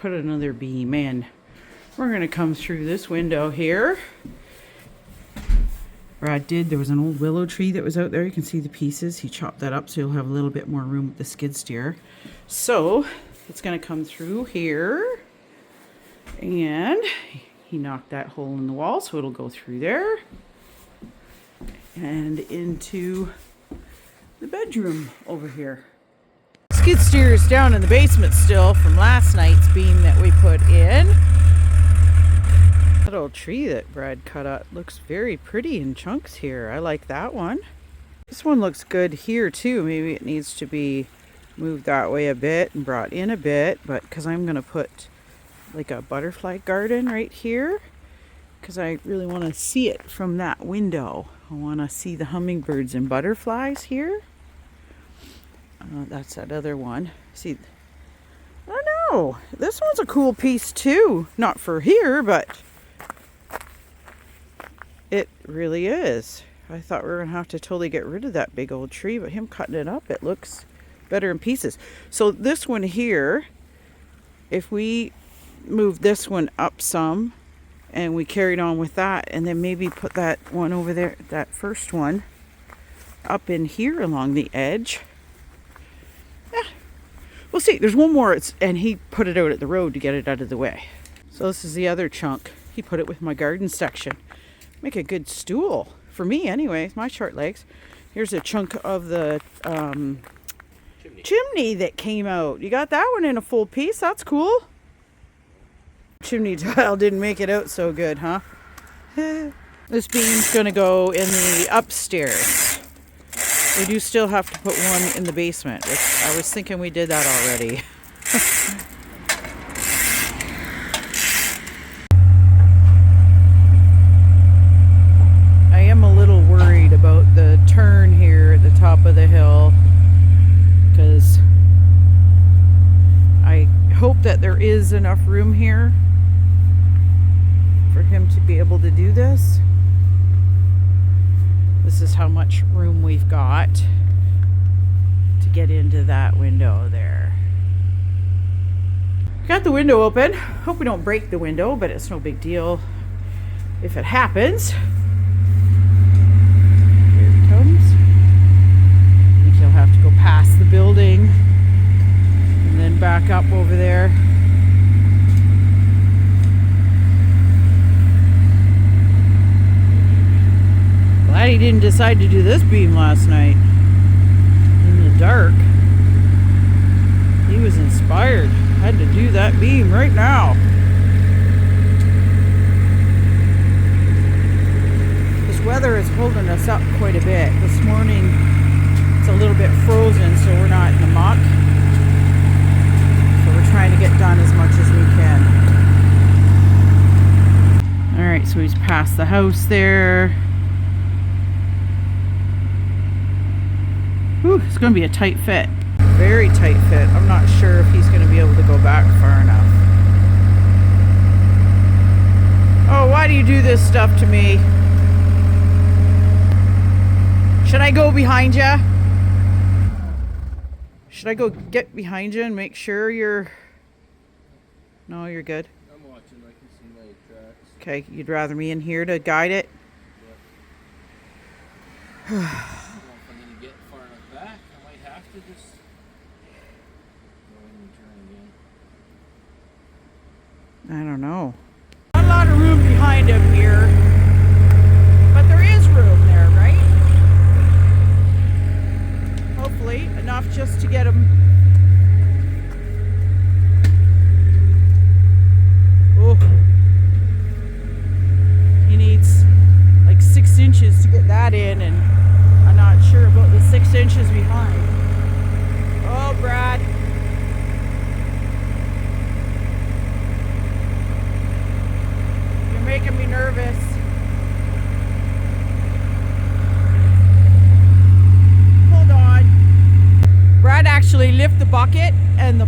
put another beam in. We're going to come through this window here. There was an old willow tree that was out there. You can see the pieces. He chopped that up so you'll have a little bit more room with the skid steer. So it's going to come through here. And he knocked that hole in the wall so it'll go through there. And into the bedroom over here. Skid steer is down in the basement still from last night's beam that we put in. That old tree that Brad cut up looks very pretty in chunks here. I like that one. This one looks good here too. Maybe it needs to be moved that way a bit and brought in a bit, but because I'm going to put like a butterfly garden right here because I really want to see it from that window. I want to see the hummingbirds and butterflies here. That's that other one. See, I don't know. This one's a cool piece too. Not for here, but it really is. I thought we were going to have to totally get rid of that big old tree, but him cutting it up, it looks better in pieces. So this one here, if we move this one up some and we carried on with that and then maybe put that one over there, that first one, up in here along the edge. Yeah, we'll see. There's one more, and he put it out at the road to get it out of the way. So this is the other chunk. He put it with my garden section. Make a good stool for me anyway, my short legs. Here's a chunk of the chimney that came out. You got that one in a full piece. That's cool. Chimney tile didn't make it out so good, huh? This beam's gonna go in the upstairs. We do still have to put one in the basement, which I was thinking we did that already. About the turn here at the top of the hill, because I hope that there is enough room here for him to be able to do this. This is how much room we've got to get into that window there. Got the window open. Hope we don't break the window, but it's no big deal if it happens. I think he'll have to go past the building and then back up over there. Glad he didn't decide to do this beam last night in the dark. He was inspired. Had to do that beam right now. Weather is holding us up quite a bit. This morning it's a little bit frozen, so we're not in the muck. So we're trying to get done as much as we can. Alright, so he's past the house there. Whew, it's going to be a tight fit. Very tight fit. I'm not sure if he's going to be able to go back far enough. Oh, why do you do this stuff to me? Should I go behind you? Should I go get behind you and make sure you're... No, you're good. I'm watching. I can see my tracks. Okay, you'd rather me in here to guide it? Yep. I don't know if I'm going to get far enough back. I might have to just go in and turn again. I don't know. Not a lot of room behind him here. But there is room there, right? Hopefully enough just to get him. Oh, he needs like 6 inches to get that in, and I'm not sure about the 6 inches behind. Oh, Brad. You're making me nervous. Brad actually lifted the bucket and the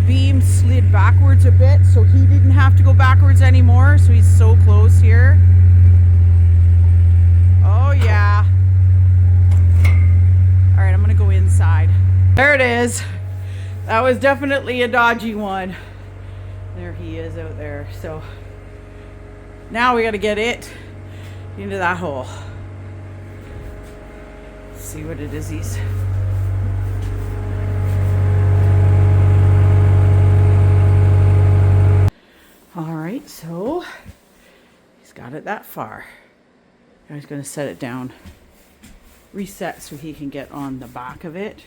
beam slid backwards a bit, so he didn't have to go backwards anymore, so he's so close here. Oh yeah. Alright, I'm gonna go inside. There it is. That was definitely a dodgy one. There he is out there. So now we got to get it into that hole. Let's see what it is he's. All right, so he's got it that far. Now he's going to set it down, reset so he can get on the back of it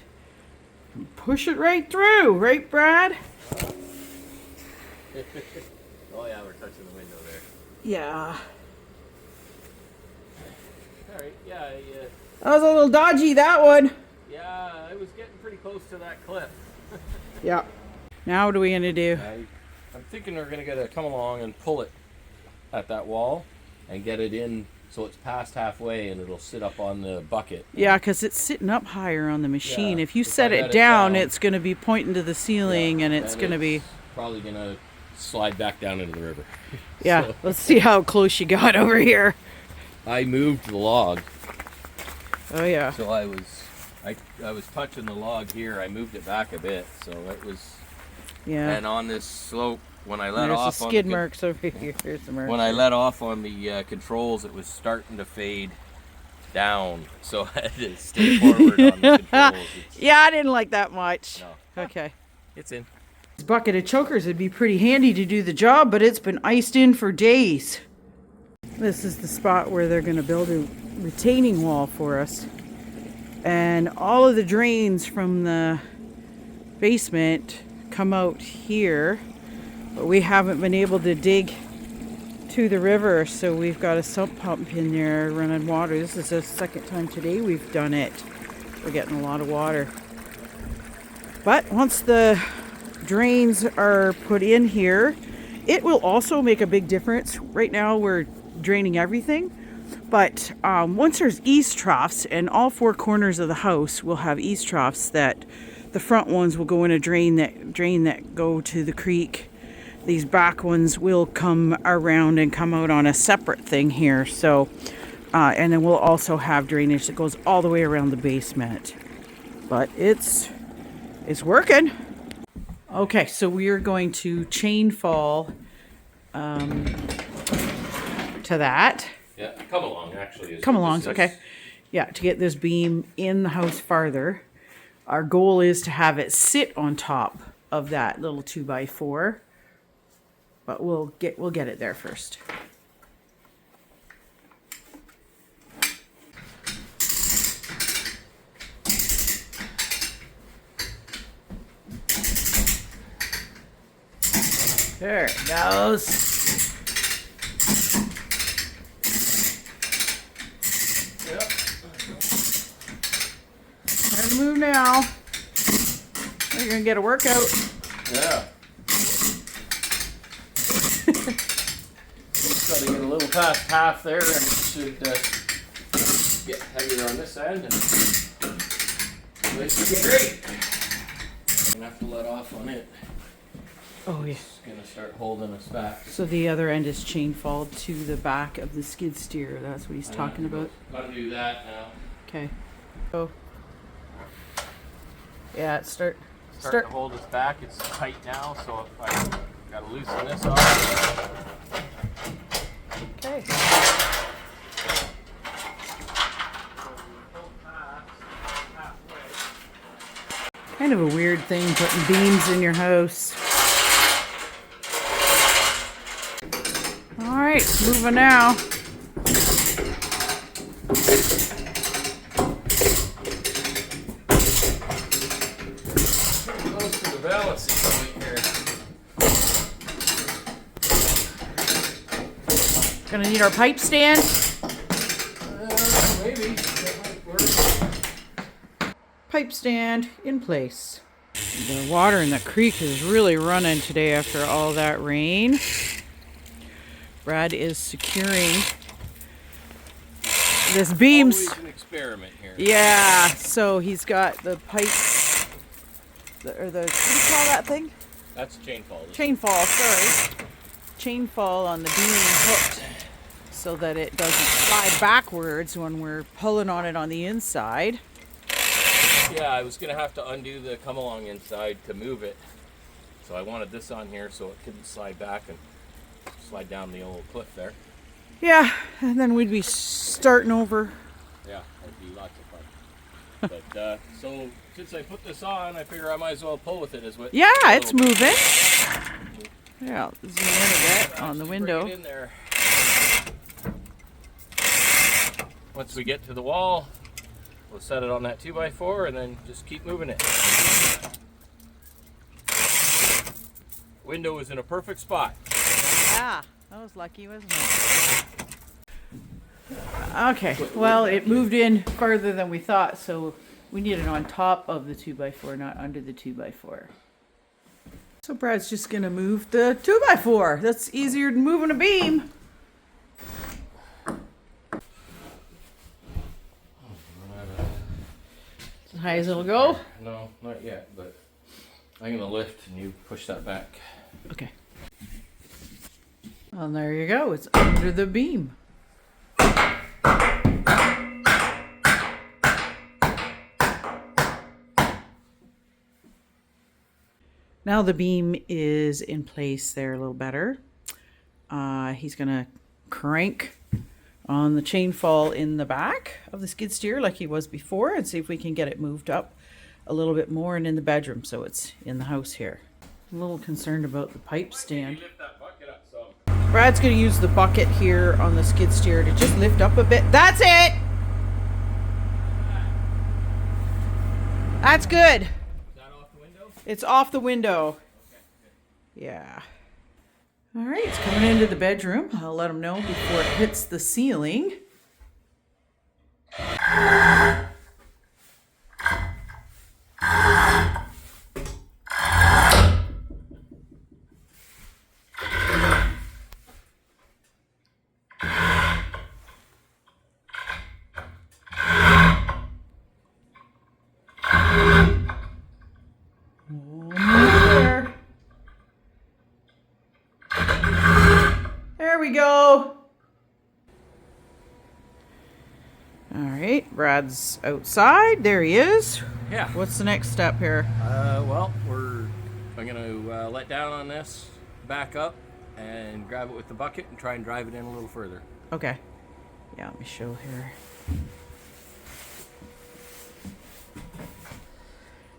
and push it right through, right, Brad? Oh yeah, we're touching the window there. Yeah. Alright, yeah, That was a little dodgy, that one. yeah, I was getting pretty close to that cliff. Yeah. Now what are we going to do? I'm thinking we're going to come along and pull it at that wall and get it in so it's past halfway and it'll sit up on the bucket. Yeah, because it's sitting up higher on the machine. Yeah, if you if set I it let it down, down, it's going to be pointing to the ceiling, and it's then going to be... probably going to slide back down into the river. Yeah, So, let's see how close you got over here. I moved the log. Oh, yeah. So I was touching the log here. I moved it back a bit, so it was. Yeah. And on this slope, when I let There's off the on skid the marks over here. Here's the marks. when I let off on the controls, it was starting to fade down. So I had to stay forward on the controls. Yeah, I didn't like that much. No, Okay. it's in. This bucket of chokers would be pretty handy to do the job, but it's been iced in for days. This is the spot where they're going to build a retaining wall for us. And all of the drains from the basement come out here, but we haven't been able to dig to the river, so we've got a sump pump in there running water. This is the second time today we've done it. We're getting a lot of water. But once the drains are put in here, it will also make a big difference. Right now we're draining everything, but once there's eaves troughs, and all four corners of the house will have eaves troughs, that the front ones will go in a drain that go to the creek. These back ones will come around and come out on a separate thing here. So and then we'll also have drainage that goes all the way around the basement. But it's working. Okay, so we are going to chain fall to that. Yeah, come along. Actually, Come along, okay. Yeah, to get this beam in the house farther. Our goal is to have it sit on top of that little 2x4, but we'll get it there first. There it goes. Time to move now. You're gonna get a workout. Yeah. Just got to get a little past half there, and it should get heavier on this end, and this should be great. I'm gonna have to let off on it. Oh yeah. It's gonna start holding us back. So the other end is chain fall to the back of the skid steer. That's what he's talking about. Gotta do that now. Okay. Oh. Yeah, Start to hold us back. It's tight now, so if I gotta loosen this off. Okay. Kind of a weird thing, putting beams in your house. All right, moving now. Close to the balancing point here. Gonna need our pipe stand. Maybe that might work. Pipe stand in place. The water in the creek is really running today after all that rain. Brad is securing this beams. Always an experiment here. Yeah, so he's got the pipes, what do you call that thing? That's chain fall. Chain fall, sorry. Chain fall on the beam hooked so that it doesn't slide backwards when we're pulling on it on the inside. Yeah, I was gonna have to undo the come along inside to move it. So I wanted this on here so it couldn't slide back and slide down the old cliff there. Yeah, and then we'd be starting over. Yeah, that'd be lots of fun. But so since I put this on, I figure I might as well pull with it as well. Yeah, it's moving. Yeah, I'll zoom in a bit on the window. Bring it in there. Once we get to the wall, we'll set it on that 2x4 and then just keep moving it. Window is in a perfect spot. Yeah, that was lucky, wasn't it? Okay, well, it moved in farther than we thought, so we need it on top of the 2x4, not under the 2x4. So Brad's just gonna move the 2x4. That's easier than moving a beam. As high as it'll go? No, not yet, but I'm gonna lift and you push that back. Okay. Well, there you go. It's under the beam. Now the beam is in place there a little better. He's gonna crank on the chain fall in the back of the skid steer like he was before and see if we can get it moved up a little bit more and in the bedroom so it's in the house here. I'm a little concerned about the pipe stand. Brad's gonna use the bucket here on the skid steer to just lift up a bit. That's it! That's good. It's off the window. Okay, good. Yeah. All right, it's coming into the bedroom. I'll let him know before it hits the ceiling. There we go. All right, Brad's outside. There he is. Yeah. What's the next step here? Well, I'm gonna let down on this, back up, and grab it with the bucket and try and drive it in a little further. Okay. Yeah, let me show here.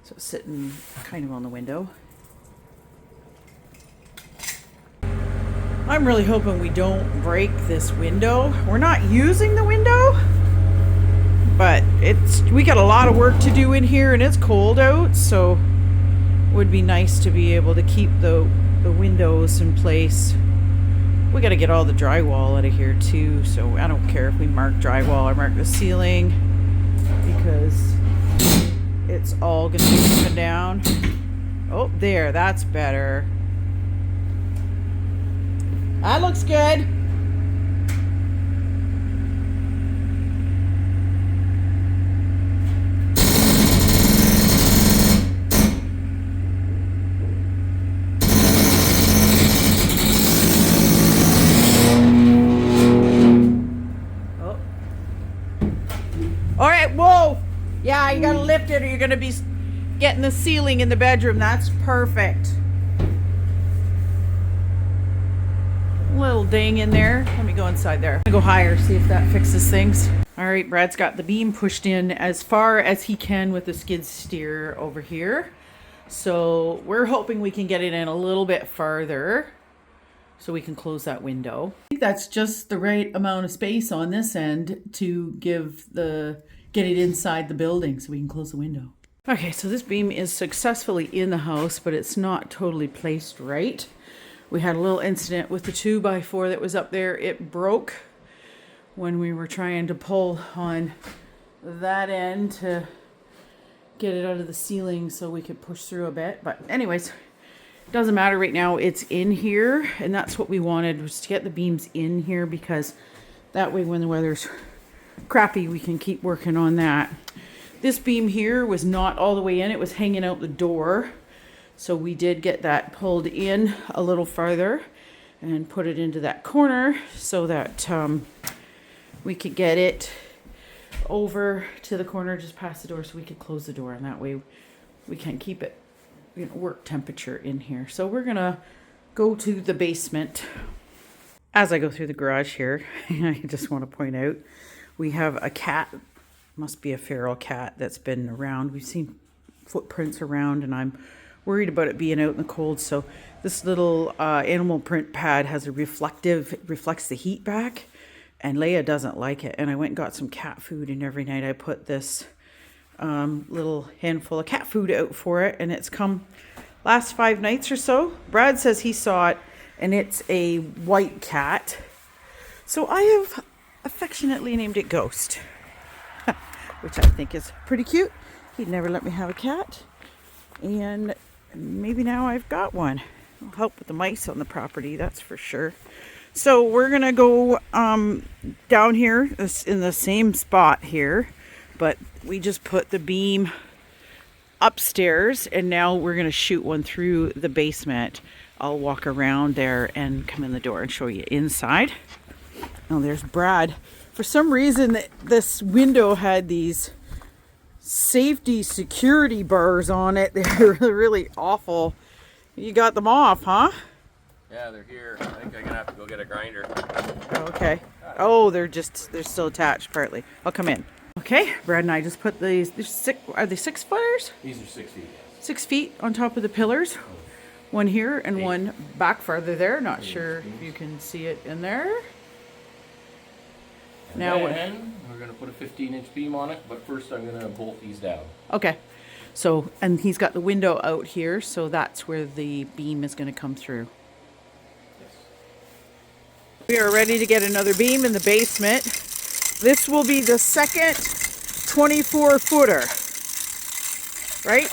So it's sitting kind of on the window. I'm really hoping we don't break this window. We're not using the window, but we got a lot of work to do in here and it's cold out, so it would be nice to be able to keep the windows in place. We got to get all the drywall out of here too, so I don't care if we mark drywall or mark the ceiling because it's all gonna be coming down. Oh, there, that's better. That looks good. Oh. All right, whoa. Yeah, you gotta lift it or you're gonna be getting the ceiling in the bedroom. That's perfect. Little ding in there. Let me go inside there. I'm gonna go higher, see if that fixes things. All right, Brad's got the beam pushed in as far as he can with the skid steer over here. So we're hoping we can get it in a little bit farther so we can close that window. I think that's just the right amount of space on this end to get it inside the building so we can close the window. Okay, so this beam is successfully in the house, but it's not totally placed right. We had a little incident with the 2x4 that was up there. It broke when we were trying to pull on that end to get it out of the ceiling so we could push through a bit. But anyways, it doesn't matter right now. It's in here, and that's what we wanted, was to get the beams in here because that way when the weather's crappy, we can keep working on that. This beam here was not all the way in. It was hanging out the door. So we did get that pulled in a little farther and put it into that corner so that we could get it over to the corner just past the door so we could close the door, and that way we can keep it work temperature in here. So we're gonna go to the basement. As I go through the garage here, I just want to point out we have a cat, must be a feral cat that's been around. We've seen footprints around, and I'm worried about it being out in the cold. So this little animal print pad has a reflects the heat back, and Leia doesn't like it. And I went and got some cat food, and every night I put this little handful of cat food out for it, and it's come last 5 nights or so. Brad says he saw it, and it's a white cat. So I have affectionately named it Ghost, which I think is pretty cute. He'd never let me have a cat, and maybe now I've got one. It'll help with the mice on the property, that's for sure. So we're gonna go down here in the same spot here, but we just put the beam upstairs, and now we're gonna shoot one through the basement. I'll walk around there and come in the door and show you inside. Oh, there's Brad. For some reason, this window had these safety security bars on it. They're really awful. You got them off, huh? Yeah, they're here. I think I'm gonna have to go get a grinder. Okay. Oh, they're still attached partly. I'll come in. Okay, Brad and I just put these. Are they 6 footers? These are 6 feet. 6 feet on top of the pillars. One here and one back farther there. Not sure if you can see it in there. And now then we're gonna put a 15-inch beam on it, but first I'm gonna bolt these down. Okay. So, and he's got the window out here, so that's where the beam is going to come through. Yes. We are ready to get another beam in the basement. This will be the second 24-footer, right?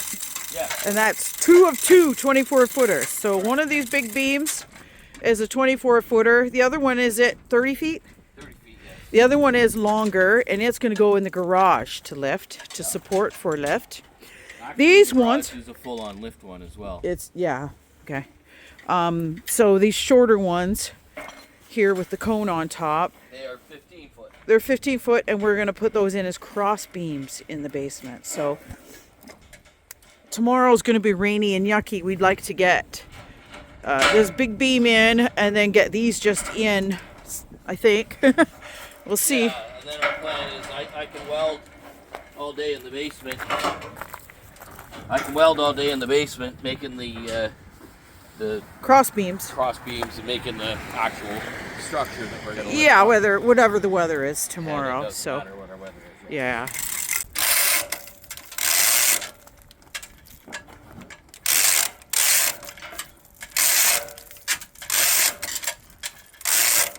Yeah. And that's 2 of 2 24-footers. So one of these big beams is a 24-footer. The other one is at 30 feet? 30 feet, yes. The other one is longer, and it's going to go in the garage to lift, to support for lift. Actually, These the ones, is a full-on lift one as well. it's, yeah, okay. So these shorter ones here with the cone on top, They are 15 foot. they're 15 foot, and we're going to put those in as cross beams in the basement. So tomorrow's going to be rainy and yucky. We'd like to get this big beam in and then get these just in, I think. We'll see. Yeah, and then our plan is I can weld all day in the basement. Making the Cross beams. cross beams and making the actual structure that we're gonna lift Yeah, up. whatever the weather is And it tomorrow. doesn't So matter what our weather is. yeah.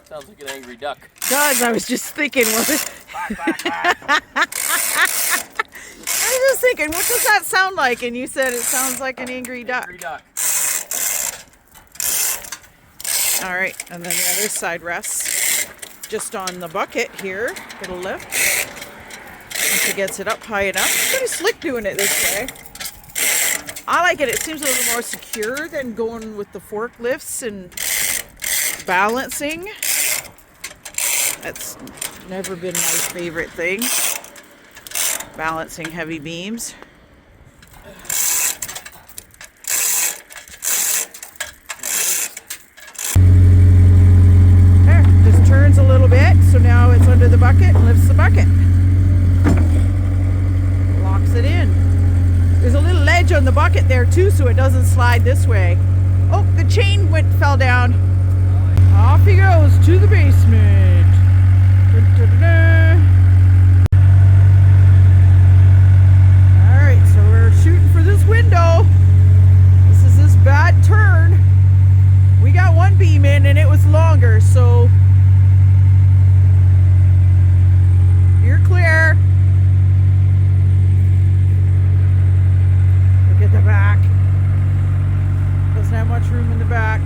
Sounds like an angry duck. Does, I was just thinking, what was I was just thinking, what does that sound like? And you said it sounds like an angry duck. Angry duck. All right, and then the other side rests just on the bucket here. It'll lift once it gets it up high enough. It's pretty slick doing it this way. I like it. It seems a little more secure than going with the forklifts and balancing. That's never been my favorite thing. Balancing heavy beams. There, just turns a little bit, so now it's under the bucket and lifts the bucket. Locks it in. There's a little ledge on the bucket there too, so it doesn't slide this way. Oh, the chain fell down. Off he goes to the basement. Da-da-da-da. Alright, so we're shooting for this window. This is this bad turn. We got one beam in and it was longer, so you're clear. Look at the back. Doesn't have much room in the back.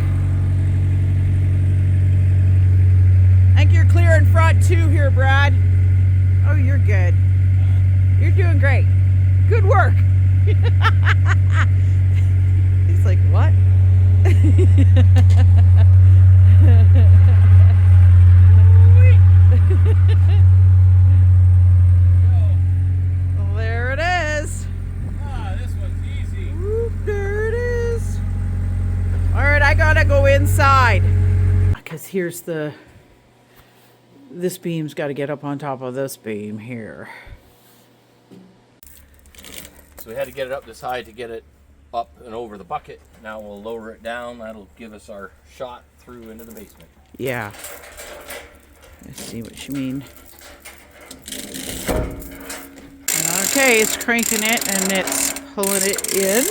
I think you're clear in front too here, Brad. Oh, you're good. You're doing great. Good work. He's like, what? Well, there it is. Ah, this one's easy. Whoop, there it side. Because here's this beam's got to get up on top of this beam here. So we had to get it up this high to get it up and over the bucket. Now we'll lower it down. That'll give us our shot through into the basement. Yeah. I see what you mean. Okay, it's cranking it and it's pulling it in.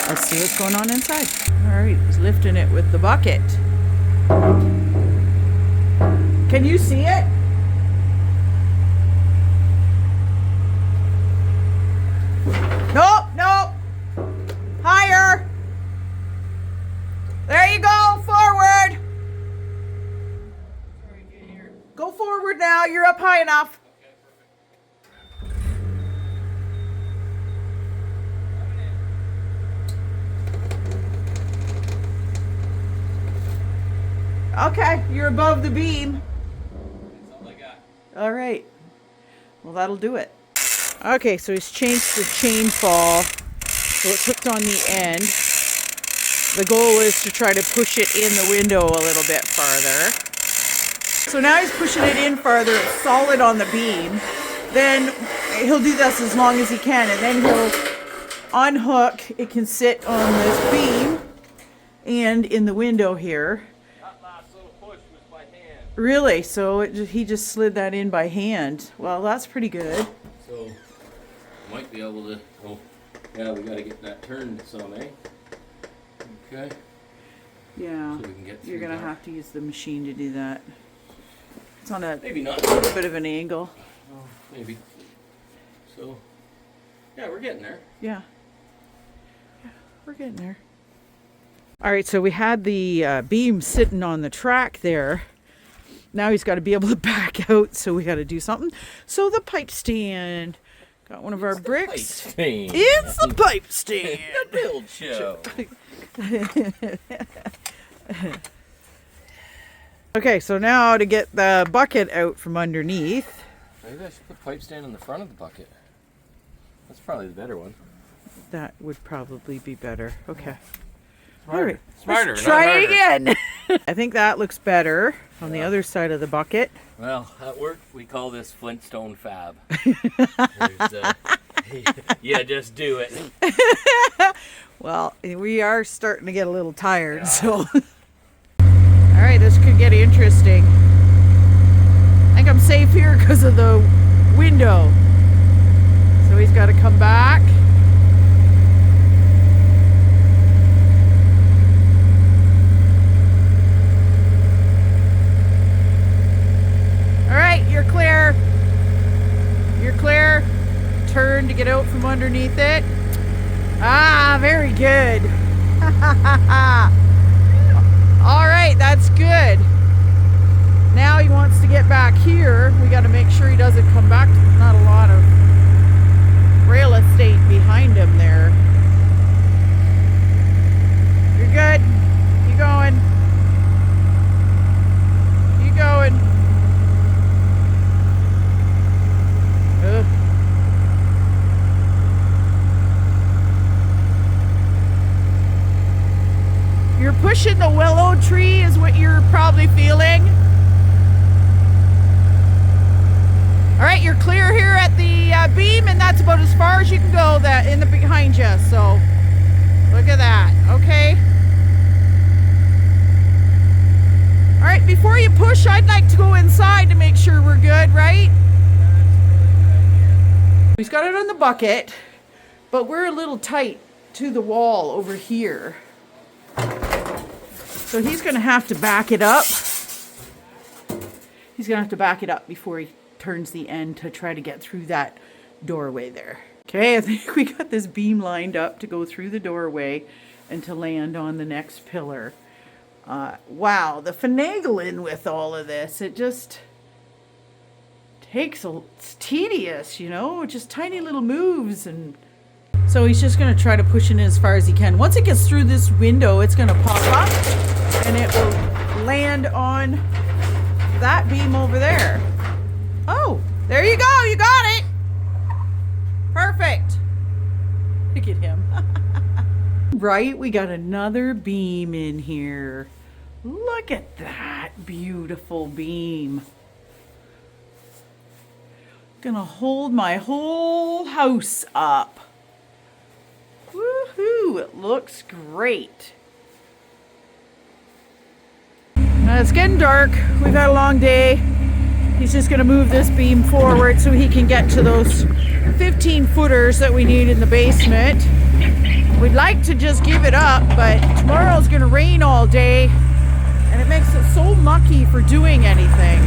Let's see what's going on inside. All right, it's lifting it with the bucket. Can you see it? Nope, nope. Higher. There you go, forward. Go forward now, you're up high enough. Okay, you're above the beam. That's all I got. All right. Well, that'll do it. Okay, so he's changed the chain fall so it's hooked on the end. The goal is to try to push it in the window a little bit farther. So now he's pushing it in farther. It's solid on the beam. Then he'll do this as long as he can, and then he'll unhook. It can sit on this beam and in the window here. Really? So he just slid that in by hand. Well, that's pretty good. So might be able to. Oh, yeah, we got to get that turned some, eh? Okay. Yeah. So we can get through You're gonna that. have to use the machine to do that. It's on a Maybe not. little bit of an angle. Oh, maybe. So, yeah, we're getting there. Yeah. Yeah, we're getting there. All right, so we had the beam sitting on the track there. Now he's got to be able to back out, so we got to do something. So the pipe stand. Got one of our bricks. It's the pipe stand. The build show. Okay, so now to get the bucket out from underneath. Maybe I should put pipe stand in the front of the bucket. That's probably the better one. That would probably be better. Okay. Smarter. All right. Smarter. Let's not try harder. it again. I think that looks better on the other side of the bucket. Well, at work we call this Flintstone fab. Yeah, just do it. Well, we are starting to get a little tired, so. All right, this could get interesting. I think I'm safe here because of the window. So he's got to come back. All right, you're clear. You're clear. Turn to get out from underneath it. Ah, very good. All right, that's good. Now he wants to get back here. We got to make sure he doesn't come back. There's not a lot of rail estate behind him there. You're good. Keep going. Keep going. Ugh. You're pushing the willow tree is what you're probably feeling. All right, you're clear here at the beam, and that's about as far as you can go that in the behind you. So look at that. Okay. All right, before you push, I'd like to go inside to make sure we're good, right? He's got it on the bucket, but we're a little tight to the wall over here. So he's going to have to back it up. He's going to have to back it up before he turns the end to try to get through that doorway there. Okay, I think we got this beam lined up to go through the doorway and to land on the next pillar. Wow, the finagling with all of this, it just it's tedious, you know, just tiny little moves. And so he's just going to try to push it in as far as he can. Once it gets through this window, it's going to pop up and it will land on that beam over there. Oh, there you go. You got it. Perfect. Look at him. Right, we got another beam in here. Look at that beautiful beam. Gonna hold my whole house up. Woohoo, it looks great. Now it's getting dark. We've had a long day. He's just gonna move this beam forward so he can get to those 15 footers that we need in the basement. We'd like to just give it up, but tomorrow's gonna rain all day and it makes it so mucky for doing anything.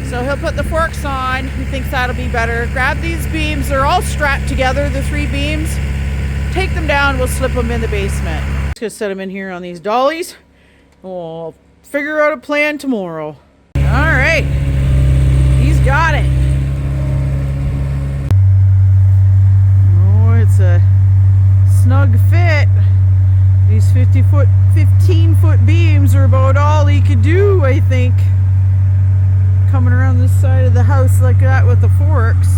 So he'll put the forks on. He thinks that'll be better. Grab these beams. They're all strapped together, the 3 beams. Take them down. We'll slip them in the basement. Just gonna set them in here on these dollies. We'll figure out a plan tomorrow. All right. He's got it. Oh, it's a snug fit. These 15-foot beams are about all he could do, I think. Coming around this side of the house like that with the forks.